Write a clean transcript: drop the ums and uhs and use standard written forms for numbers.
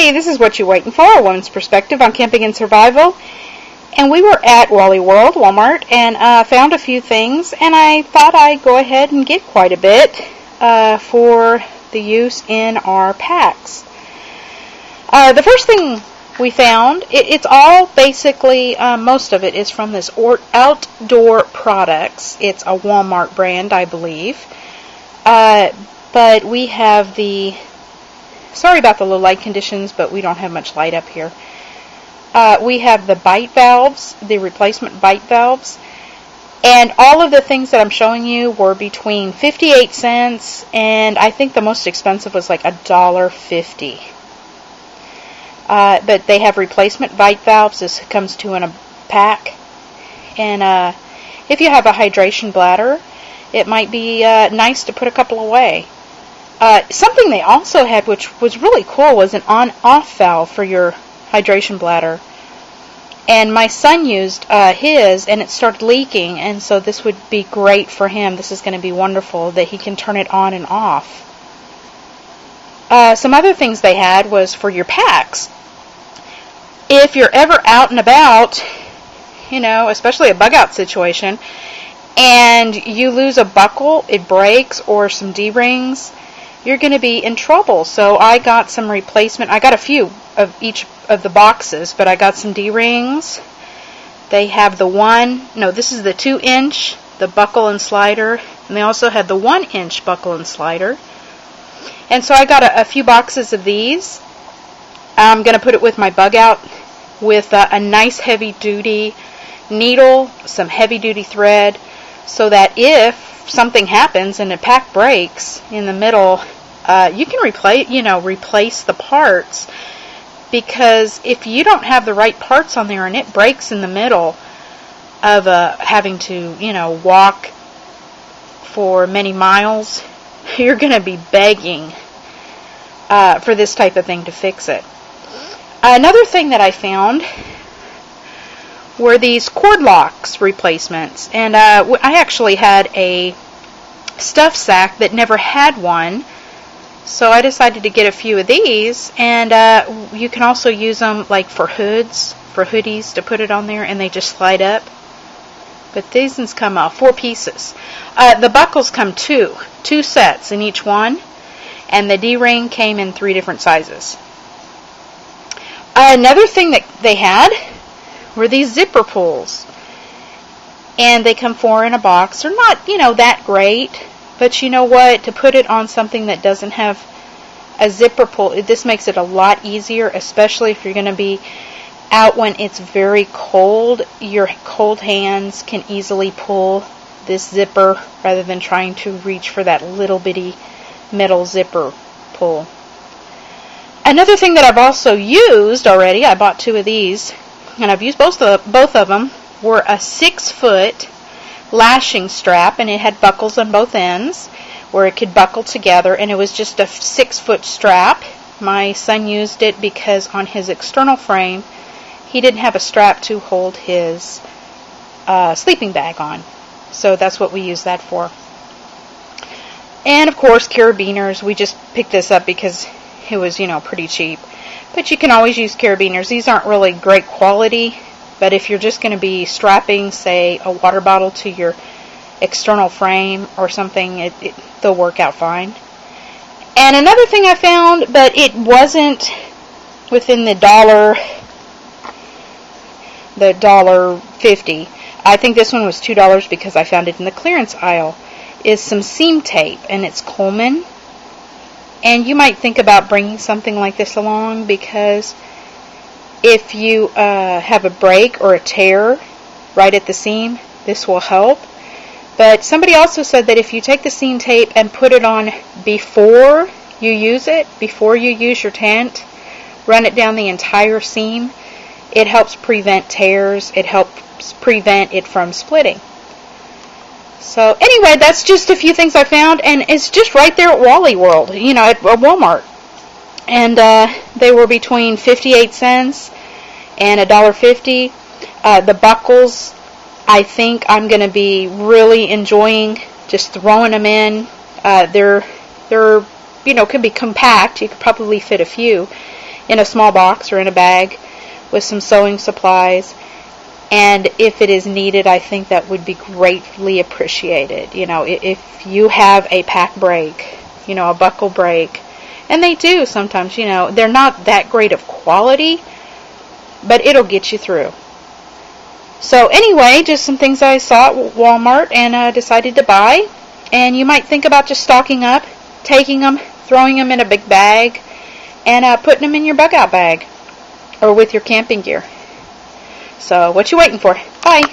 Hey, this is What You Waiting For, a woman's perspective on camping and survival. And we were at Wally World, Walmart, and found a few things, and I thought I'd go ahead and get quite a bit for the use in our packs. The first thing we found, it's all basically, most of it is from this Outdoor Products. It's a Walmart brand, I believe. But we have the, sorry about the low light conditions, but we don't have much light up here. We have the bite valves, the replacement bite valves, and all of the things that I'm showing you were between 58 cents and I think the most expensive was like $1.50. But they have replacement bite valves. This comes two in a pack, and if you have a hydration bladder, it might be nice to put a couple away. Something they also had, which was really cool, was an on-off valve for your hydration bladder. And my son used his, and it started leaking, and so this would be great for him. This is going to be wonderful that he can turn it on and off. Some other things they had was for your packs. If you're ever out and about, you know, especially a bug-out situation, and you lose a buckle, it breaks, or some D-rings, you're going to be in trouble. So I got some replacement. I got a few of each of the boxes, but I got some D-rings. They have the this is the 2-inch, the buckle and slider, and they also had the 1-inch buckle and slider. And so I got a few boxes of these. I'm going to put it with my bug out with a nice heavy-duty needle, some heavy-duty thread, so that if something happens and a pack breaks in the middle, you can replace the parts. Because if you don't have the right parts on there and it breaks in the middle of having to, walk for many miles, you're going to be begging for this type of thing to fix it. Another thing that I found were these cord locks replacements. And I actually had a stuff sack that never had one. So I decided to get a few of these, and you can also use them like for hoodies to put it on there, and they just slide up. But these ones come out 4 pieces. The buckles come two sets in each one, and the D-ring came in 3 different sizes. Another thing that they had were these zipper pulls, and they come 4 in a box. They're not, that great. But you know what? To put it on something that doesn't have a zipper pull, this makes it a lot easier, especially if you're going to be out when it's very cold. Your cold hands can easily pull this zipper rather than trying to reach for that little bitty metal zipper pull. Another thing that I've also used already, I bought 2 of these, and I've used both of them, were a 6-foot lashing strap, and it had buckles on both ends where it could buckle together, and it was just a 6-foot strap. My son used it because on his external frame he didn't have a strap to hold his sleeping bag on, so that's what we use that for. And of course, carabiners. We just picked this up because it was pretty cheap, but you can always use carabiners. These aren't really great quality, but if you're just going to be strapping, say, a water bottle to your external frame or something, they'll work out fine. And another thing I found, but it wasn't within the $1.50. I think this one was $2 because I found it in the clearance aisle, is some seam tape, and it's Coleman. And you might think about bringing something like this along, because if you have a break or a tear right at the seam, this will help. But somebody also said that if you take the seam tape and put it on before you use your tent, run it down the entire seam, it helps prevent tears. It helps prevent it from splitting. So anyway, that's just a few things I found, and it's just right there at Wally World, at Walmart. And they were between 58 cents and $1.50. The buckles, I think I'm going to be really enjoying just throwing them in. They're could be compact. You could probably fit a few. in a small box or in a bag with some sewing supplies. And if it is needed, I think that would be greatly appreciated. You know, if you have a pack break, you know, a buckle break, and they do sometimes, you know, they're not that great of quality, but it'll get you through. So anyway, just some things I saw at Walmart and decided to buy. And you might think about just stocking up, taking them, throwing them in a big bag, and putting them in your bug out bag or with your camping gear. So what you waiting for? Bye.